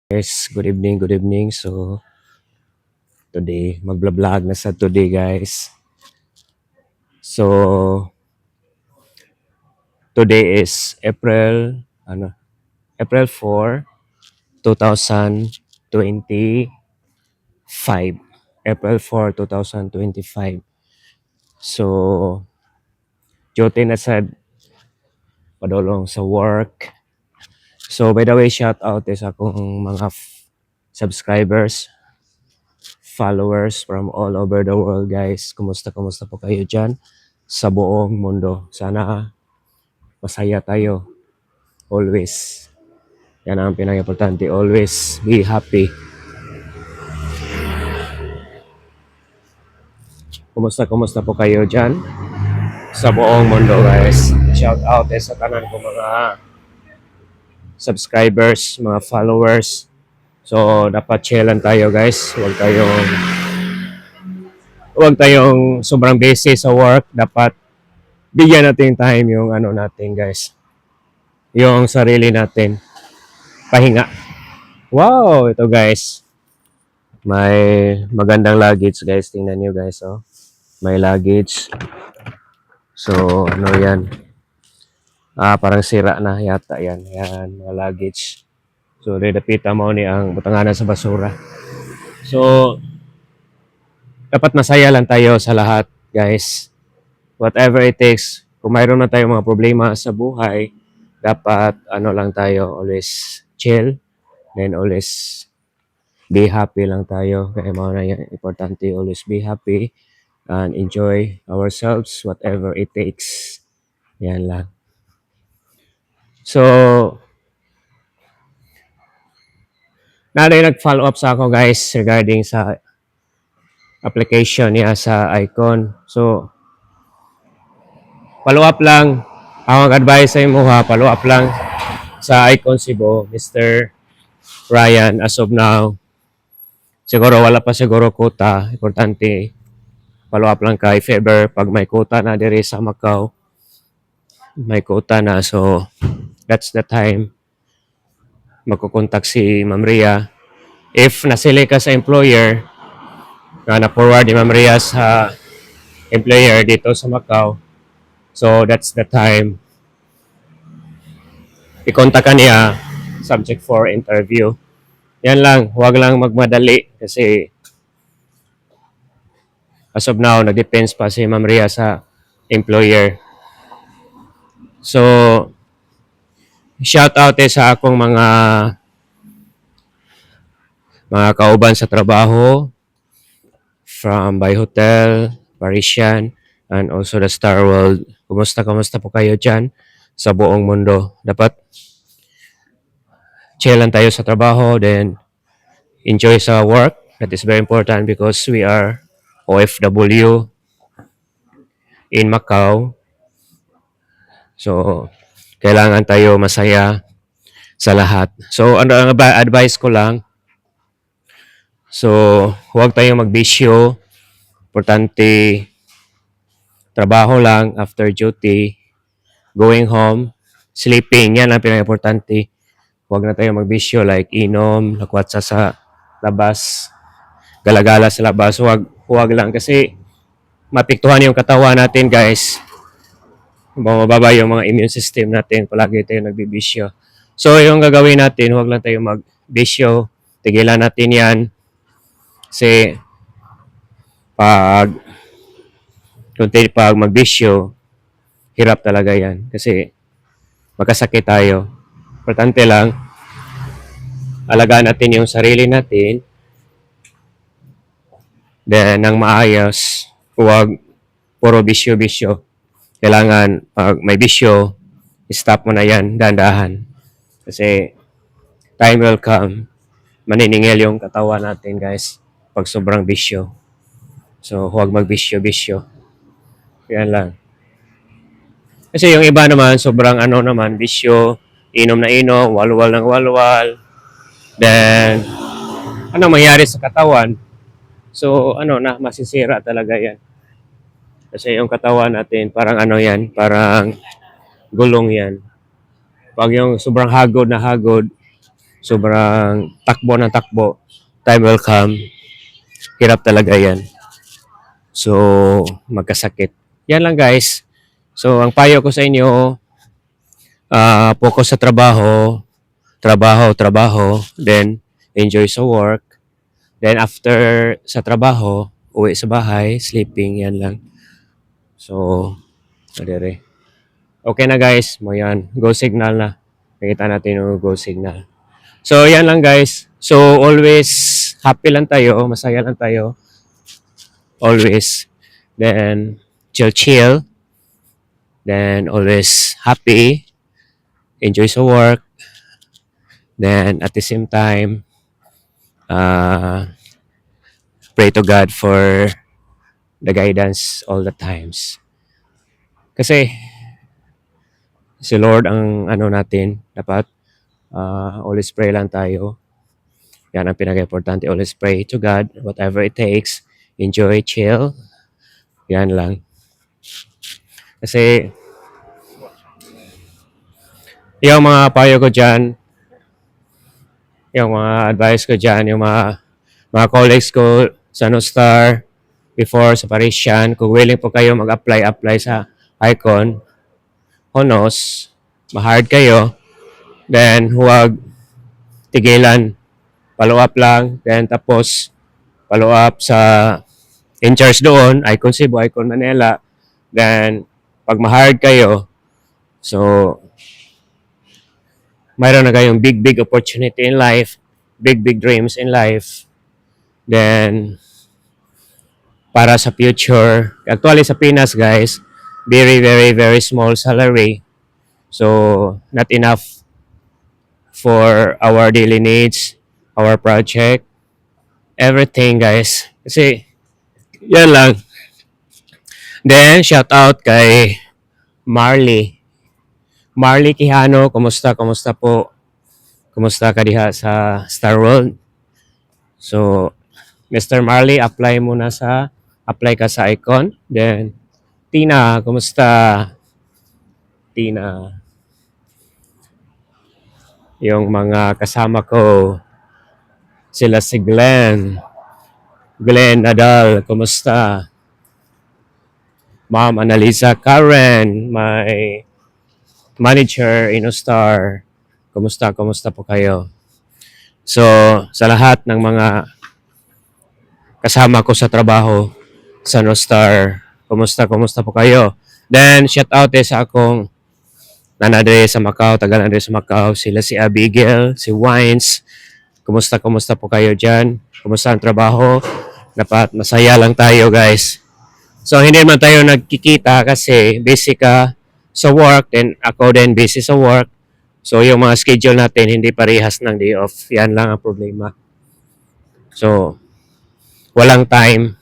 Guys, good evening, good evening. So, today, magla-vlog na sa today, guys. So, today is April 4, 2025. April 4, 2025. So, duty na sa padulong sa work. So, by the way, shout out is akong mga subscribers, followers from all over the world, guys. Kumusta po kayo dyan sa buong mundo? Sana masaya tayo always. Yan ang pinaka-importante. Always be happy. Kumusta po kayo dyan sa buong mundo, guys? Shout out sa tanan ko mga subscribers, mga followers. So, dapat chillan tayo, guys. Huwag tayong sobrang busy sa work. Dapat bigyan natin time yung ano natin, guys. Yung sarili natin. Pahinga. Wow, ito guys. May magandang luggage, guys. Tingnan nyo, guys, oh. May luggage. So, ano yan? Parang sira na yata yan. Yan, mga luggage. So, redapita mo ni ang butanganan sa basura. So, dapat masaya lang tayo sa lahat, guys. Whatever it takes. Kung mayroon na tayong mga problema sa buhay, dapat ano lang tayo, always chill. Then always be happy lang tayo. Kaya mga na yan, importante, always be happy and enjoy ourselves, whatever it takes. Yan lang. So, nag-follow up sa ako, guys, regarding sa application niya sa Icon. So, follow up lang. Ang advice sa imo ha, follow up lang sa Icon Cebu, Mr. Ryan, as of now. Siguro wala pa siguro quota. Importante, follow up lang kay Faber pag may quota na diri sa Macau. May quota na. So, that's the time magkukontak si Ma'am Ria. If nasili ka sa employer, na-forward ni Ma'am Ria sa employer dito sa Macau, so that's the time i-contact ka niya, subject for interview. Yan lang, huwag lang magmadali kasi as of now, nag-depends pa si Ma'am Ria sa employer. So, shout out sa akong mga kauban sa trabaho from Bay Hotel, Parisian, and also the Star World. Kumusta po kayo dyan sa buong mundo? Dapat chill lang tayo sa trabaho, then enjoy sa work. That is very important because we are OFW in Macau. So, kailangan tayo masaya sa lahat. So, ano ang advice ko lang? So, huwag tayong magbisyo. Importante, trabaho lang after duty, going home, sleeping. Yan ang pinaka-importante. Huwag na tayong magbisyo like inom, lakwatsa sa labas, galagala sa labas. Huwag lang kasi mapiktuhan yung katawan natin, guys. Mababa yung mga immune system natin. Palagi tayong nagbibisyo. So, yung gagawin natin, huwag lang tayong magbisyo. Tigilan natin yan. Kasi pag magbisyo, hirap talaga yan. Kasi magkasakit tayo. Importante lang, alagaan natin yung sarili natin. Then, nang maayos, huwag puro bisyo-bisyo. Kailangan, pag may bisyo, stop mo na yan, dahan-dahan. Kasi, time will come, maniningil yung katawan natin, guys, pag sobrang bisyo. So, huwag magbisyo-bisyo. Yan lang. Kasi yung iba naman, sobrang bisyo, inom na inom, walwal ng walwal. Then, anong mangyari sa katawan? So, masisira talaga yan. Kasi yung katawan natin, parang parang gulong yan. Pag yung sobrang hagod na hagod, sobrang takbo ng takbo, time will come, hirap talaga yan. So, magkasakit. Yan lang guys. So, ang payo ko sa inyo, focus sa trabaho, trabaho, then enjoy sa work. Then after sa trabaho, uwi sa bahay, sleeping, yan lang. So, adere. Okay na guys, mo yan. Go signal na. Nakita natin yung go signal. So, yan lang guys. So, always happy lang tayo, masaya lang tayo. Always. Then, chill. Then, always happy. Enjoy sa work. Then, at the same time, pray to God for the guidance all the times. Kasi, si Lord ang ano natin, dapat always pray lang tayo. Yan ang pinaka-importante. Always pray to God, whatever it takes. Enjoy, chill. Yan lang. Kasi, yung mga payo ko dyan, yung mga advice ko dyan, yung mga colleagues ko sa Nostar, before sa Parisian, kung willing po kayo mag-apply sa Icon, Honos, ma-hard kayo, then huwag tigilan, follow up lang, then tapos follow up sa in charge doon, Icon Cebu, Icon Manila, then pag ma-hard kayo, so mayroon na kayong big opportunity in life, big dreams in life, then para sa future, actually sa Pinas guys, very small salary, so not enough for our daily needs, our project, everything guys. Kasi, yan lang. Then, shout out kay Marley. Marley Quijano, kumusta po? Kumusta ka diha sa Star World? So, Mr. Marley, apply ka sa Icon. Then, Tina, kumusta? Tina. Yung mga kasama ko, sila si Glenn Nadal, kumusta? Ma'am Annalisa Karen, my manager, Inostar, kumusta po kayo? So, sa lahat ng mga kasama ko sa trabaho sa Nostar, kumusta po kayo? Then, shout out sa akong nanadre sa Macau, taga nanadre sa Macau, sila si Abigail, si Wines, kumusta po kayo dyan? Kumusta ang trabaho? Dapat masaya lang tayo guys. So, hindi man tayo nagkikita kasi busy ka sa work, then ako din busy sa work. So, yung mga schedule natin hindi parehas ng day off. Yan lang ang problema. So, walang time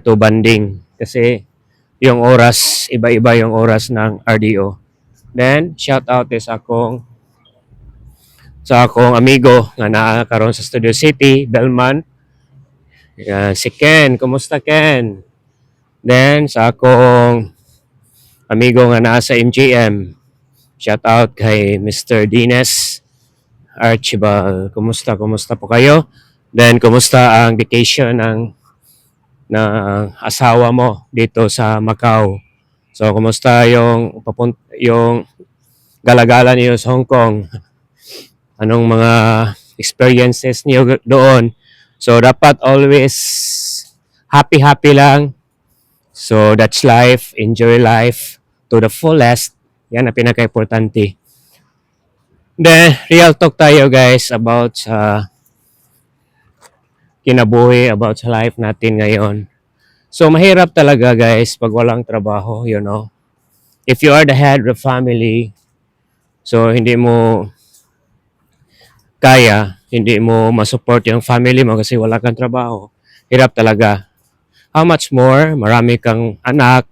to banding kasi yung oras, iba-iba yung oras ng RDO. Then, shout out sa akong amigo nga nakakaroon sa Studio City, Belman. Yan, si Ken. Kumusta Ken? Then, sa akong amigo nga nasa MGM, shout out kay Mr. Dines Archibald. Kumusta po kayo? Then, kumusta ang vacation ng asawa mo dito sa Macau? So, kumusta yung galagala niyo sa Hong Kong? Anong mga experiences niyo doon? So, dapat always happy lang. So, that's life. Enjoy life to the fullest. Yan ang pinaka-importante. Then, real talk tayo guys about sa kinabuhi, about sa life natin ngayon. So, mahirap talaga guys pag walang trabaho, you know. If you are the head of the family, so hindi mo kaya, hindi mo masupport yung family mo kasi wala kang trabaho, hirap talaga. How much more, marami kang anak,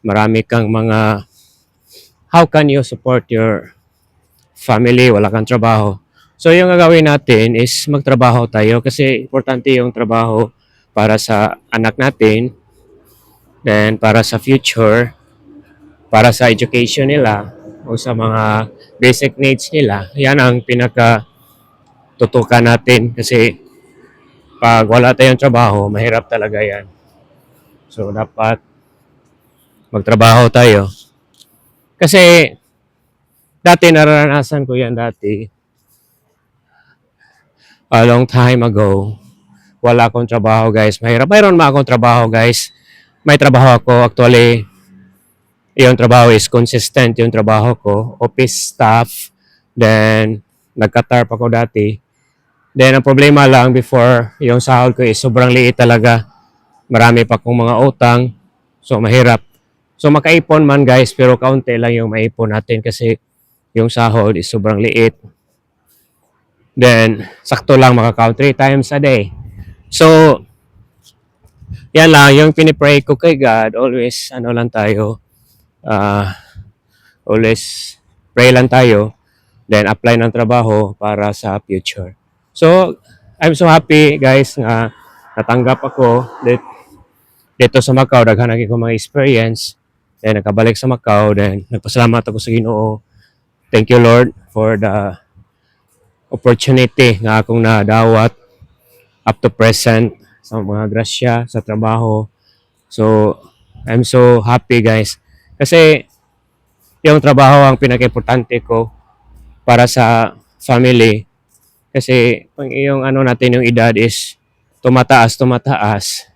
marami kang mga, how can you support your family, wala kang trabaho? So yung gagawin natin is magtrabaho tayo kasi importante yung trabaho para sa anak natin, then para sa future, para sa education nila. o sa mga basic needs nila. Yan ang pinaka tutukan natin kasi pag wala tayong trabaho, mahirap talaga yan. So, dapat magtrabaho tayo. Kasi, dati naranasan ko yan dati. A long time ago, wala akong trabaho guys. Mahirap. Mayroon ba akong trabaho guys? May trabaho ako. Actually, yung trabaho is consistent yung trabaho ko. Office staff. Then, nagka-tarp ako dati. Then, ang problema lang before, yung sahod ko is sobrang liit talaga. Marami pa akong mga utang. So, mahirap. So, makaipon man guys, pero kaunti lang yung maipon natin kasi yung sahod is sobrang liit. Then, sakto lang makaka-count 3 times a day. So, yan lang, yung pinipray ko kay God, always, ano lang tayo, always pray lang tayo, then apply ng trabaho para sa future. So, I'm so happy guys nga natanggap ako dito sa Macau, daghan lagi ko mga experience, then nakabalik sa Macau, then nagpasalamat ako sa Ginoo. Thank you Lord for the opportunity nga akong nadawat up to present sa mga grasya sa trabaho. So, I'm so happy guys. Kasi yung trabaho ang pinaka-importante ko para sa family. Kasi yung ano natin yung edad is tumataas, tumataas.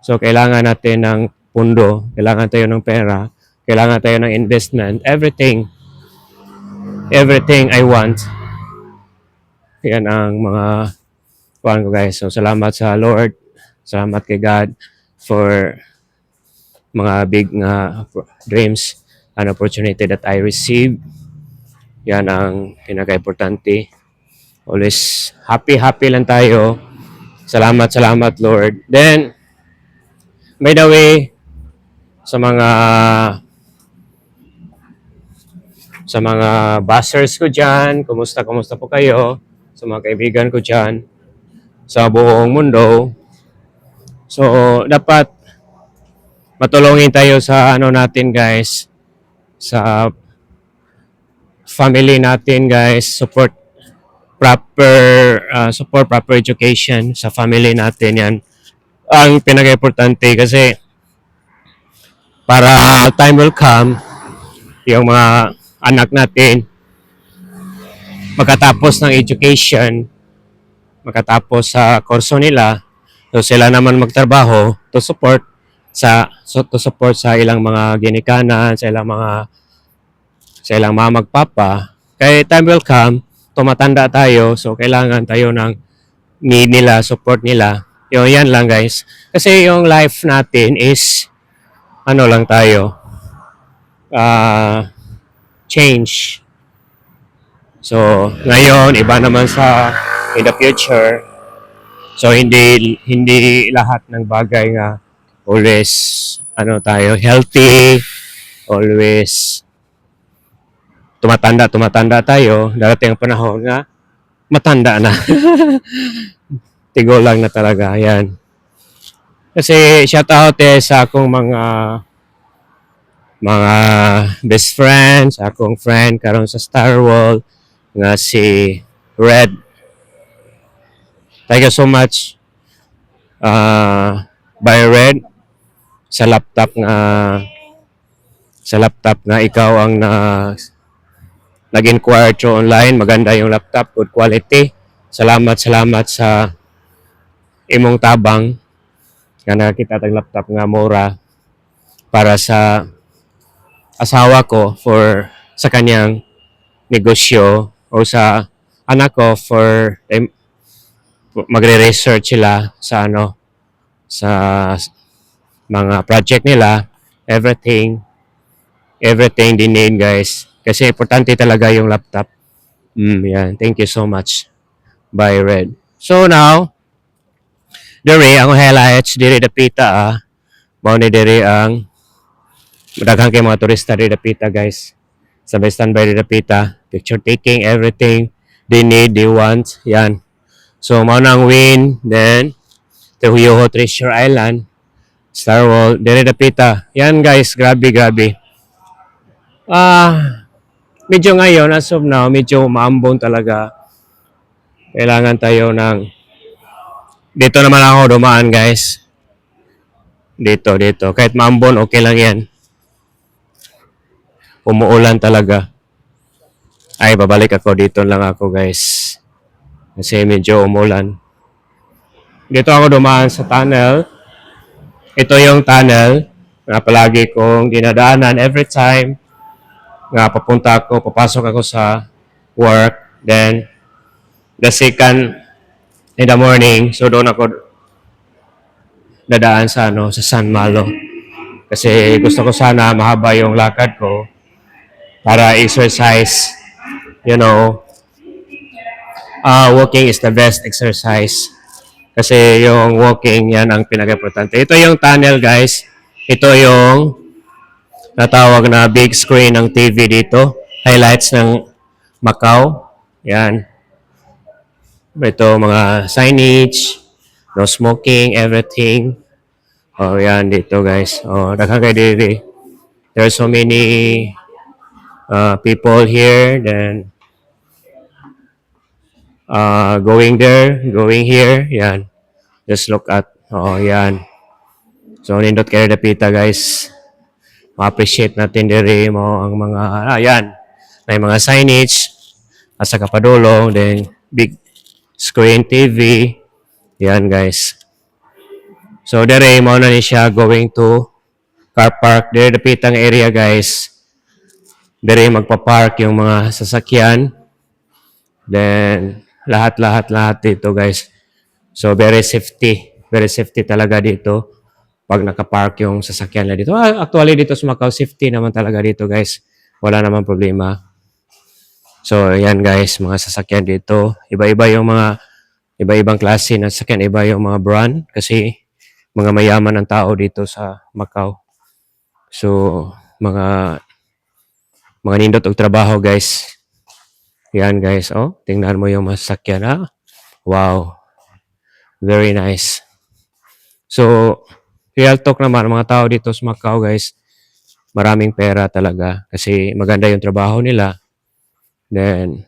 So, kailangan natin ng pundo, kailangan tayo ng pera, kailangan tayo ng investment, everything. Everything I want. Yan ang mga kuhan ko guys. So, salamat sa Lord. Salamat kay God for mga big nga dreams and opportunity that I receive. Yan ang pinaka-importante. Always happy lang tayo. Salamat Lord. Then, by the way, sa mga bussers ko dyan, kumusta po kayo? Sa mga kaibigan ko dyan, sa buong mundo. So, dapat matulungin tayo sa ano natin guys, sa family natin guys, support proper education sa family natin yan. Ang pinaka-importante kasi para time will come, yung mga anak natin makatapos ng education, makatapos sa kurso nila, so sila naman magtrabaho to support sa ilang mga ginikanan, sa ilang mga magpapa. Kaya time will come, tumatanda tayo, so kailangan tayo ng need nila, support nila. Yan lang guys. Kasi yung life natin is ano lang tayo, change. So, ngayon, iba naman sa in the future. So, hindi lahat ng bagay nga always ano tayo, healthy, always tumatanda tayo. Darating ang panahon nga matanda na. Tigo lang na talaga. Yan. Kasi shout out sa akong mga best friends, akong friend karon sa Star World nga si Red. Thank you so much by Red sa laptop nga ikaw ang nag-inquire through online. Maganda yung laptop, good quality. Salamat sa imong tabang nga nakita tag laptop nga mura para sa asawa ko for sa kanyang negosyo o sa anak ko for magre-research sila sa mga project nila, everything they need guys kasi importante talaga yung laptop. Yan, thank you so much by Red. So now diri ang highlights diri dapita mao ni diri ang daghang kay mga turista diri dapita guys. Sabay standby diri dapita, picture taking, everything they need, they want. Yan. So mao nang win, then Tehuyoho Treasure Island, Star World, diri dapita. Yan guys, grabe. medyo ngayon, as of now, medyo maambon talaga. Kailangan tayo ng... Dito naman ako dumaan, guys. Dito. Kahit maambon, okay lang yan. Umuulan talaga. Ay, babalik ako. Dito lang ako, guys. Kasi medyo umulan. Dito ako dumaan sa tunnel. Ito yung tunnel na palagi kong dinadaanan every time nga papasok ako sa work. Then, the second in the morning, so doon ako dadaan sa San Malo. Kasi gusto ko sana mahaba yung lakad ko para exercise. You know, walking is the best exercise. Kasi yung walking, yan ang pinaka-importante. Ito yung tunnel, guys. Ito yung natawag na big screen ng TV dito. Highlights ng Macau. Yan. Ito mga signage, no smoking, everything. Oh, yan dito, guys. Oh, daghang kay diri. There's so many people here. Then going there, going here. Yan. Just look at. Oh, yan. So, nindot kayo dapita, guys. Ma-appreciate natin diri mo ang mga, yan. May mga signage. Asa kapadulong. Then, big screen TV. Yan, guys. So, dere mo na ni siya going to car park. Dere dapitang area, guys. Dere magpa-park yung mga sasakyan. Then, lahat dito, guys. So, very safety. Very safety talaga dito pag nakapark yung sasakyan na dito. Actually, dito sa Macau, safety naman talaga dito, guys. Wala naman problema. So, yan, guys. Mga sasakyan dito. Iba-ibang klase ng sasakyan. Iba yung mga brand. Kasi, mga mayaman ang tao dito sa Macau. So, mga nindot og trabaho, guys. Yan, guys. Oh, tingnan mo yung masakyan, ha? Wow. Very nice. So, real talk naman, mga tao dito sa Macau, guys, maraming pera talaga. Kasi maganda yung trabaho nila. Then,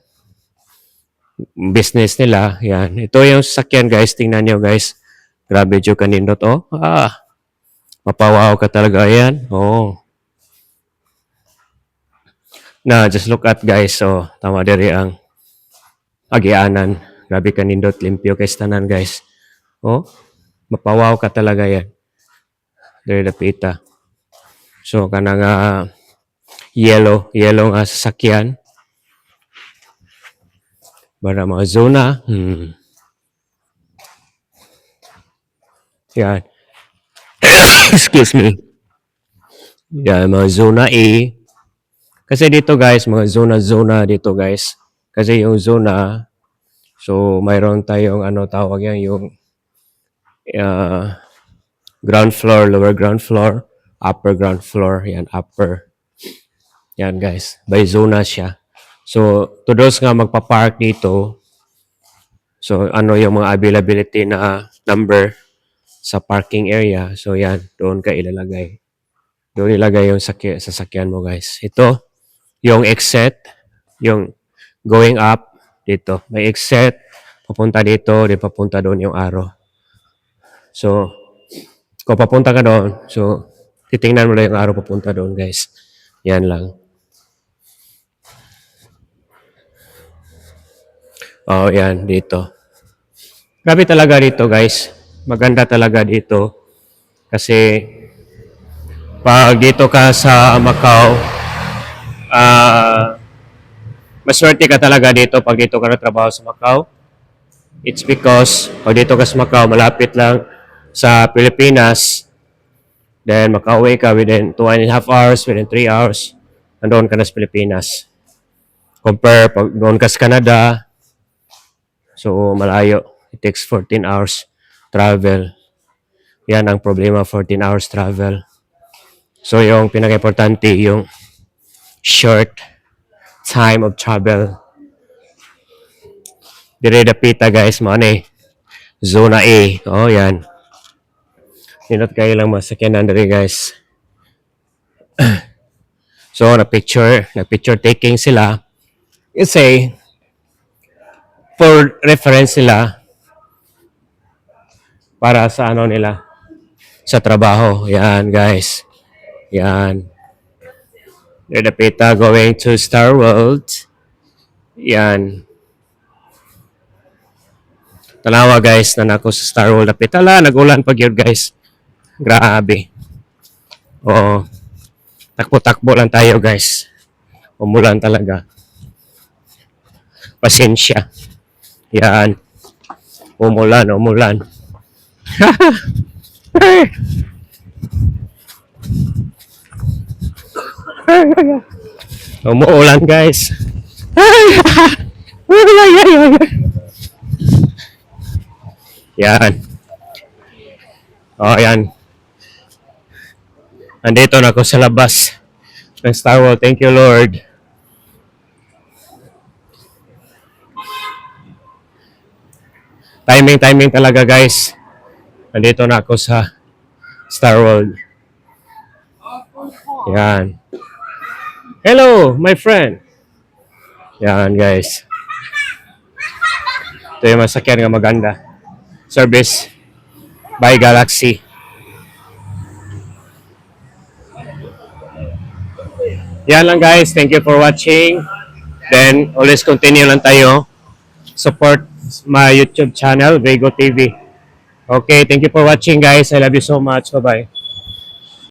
business nila. Yan. Ito yung sasakyan, guys. Tingnan nyo, guys. Grabe yung kanindot. Oh, mapawaw ka talaga yan. Oh. Na, just look at, guys. So, tama diri ang agianan. Grabe kanindot. Limpyo kay tanan, guys. Oh, mapawaw ka talaga yan. Diri dapita. So, kanang yellow nga sasakyan. Para mga zona. Yan. Excuse me. Yan, mga zona A. Kasi dito, guys, mga zona dito, guys. Kasi yung zona, so mayroon tayong tawag yan, yung ground floor, lower ground floor, upper ground floor. Yan, upper. Yan, guys. By zona siya. So, to those nga magpa-park dito, so ano yung mga availability na number sa parking area. So, yan. Doon ka ilalagay. Doon ilagay yung sasakyan mo, guys. Ito, yung exit, yung going up, dito. May exit, papunta dito, di papunta doon yung arrow. So, kung papunta ka doon, so, titingnan mo lang yung arrow papunta doon, guys. Yan lang. Oh, yan, dito. Grabe talaga dito, guys. Maganda talaga dito. Kasi, pag dito ka sa Macau, maswerte ka talaga dito pag dito ka nagtrabaho sa Macau. It's because, pag dito ka sa Macau, malapit lang sa Pilipinas, then makauwi ka within 2.5 hours, within 3 hours, nandoon ka na sa Pilipinas. Compare, pag doon ka sa Canada, so malayo. It takes 14 hours travel. Yan ang problema, 14 hours travel. So yung pinaka-importante, yung short time of travel. Dire dapita, guys, mo ano Zona A. Oh, yan. Hinot kayo lang masakyanan dire, guys. So, nag-picture taking sila. Kasi, for reference nila, para sa ano nila, sa trabaho. Yan, guys. Yan. They're the Pita going to Star World. Yan. Tanawa, guys, na nako sa Star World. Dapit. Ala, nagulan pag yun, guys. Grabe. Oo. Takbo-takbo lang tayo, guys. Umulan talaga. Pasensya. Yan. Umulan, umulan. Umuulan, guys. Yan. Oh, yan. Andito na ako sa labas ng Star Wars. Thank you, Lord. Timing talaga, guys. Andito na ako sa Star World. Yan. Hello, my friend. Yan, guys. Ito yung masakyan nga maganda. Service by Galaxy. Yan lang, guys. Thank you for watching. Then, always continue lang tayo. Support my YouTube channel, Vego TV. Okay, thank you for watching, guys. I love you so much. Bye-bye.